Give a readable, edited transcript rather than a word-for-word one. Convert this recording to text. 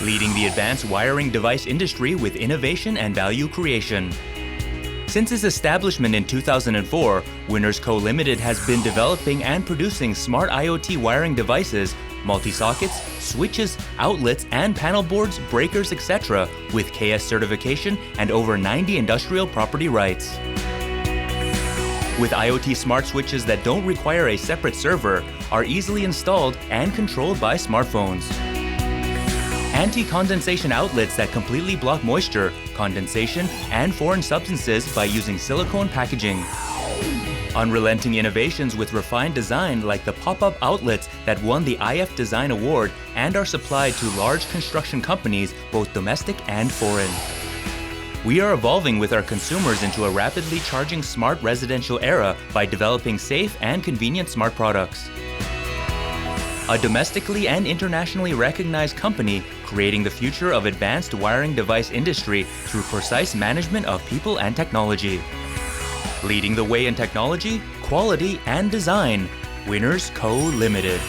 leading the advanced wiring device industry with innovation and value creation. Since its establishment in 2004, Winners Co. Limited has been developing and producing smart IoT wiring devices, multi-sockets, switches, outlets, and panel boards, breakers, etc. with KS certification and over 90 industrial property rights. With IoT smart switches that don't require a separate server, are easily installed and controlled by smartphones. Anti-condensation outlets that completely block moisture, condensation, and foreign substances by using silicone packaging. Unrelenting innovations with refined design like the pop-up outlets that won the IF Design Award and are supplied to large construction companies, both domestic and foreign. We are evolving with our consumers into a rapidly charging smart residential era by developing safe and convenient smart products. A domestically and internationally recognized company creating the future of advanced wiring device industry through precise management of people and technology. Leading the way in technology, quality, and design, Winners Co. Limited.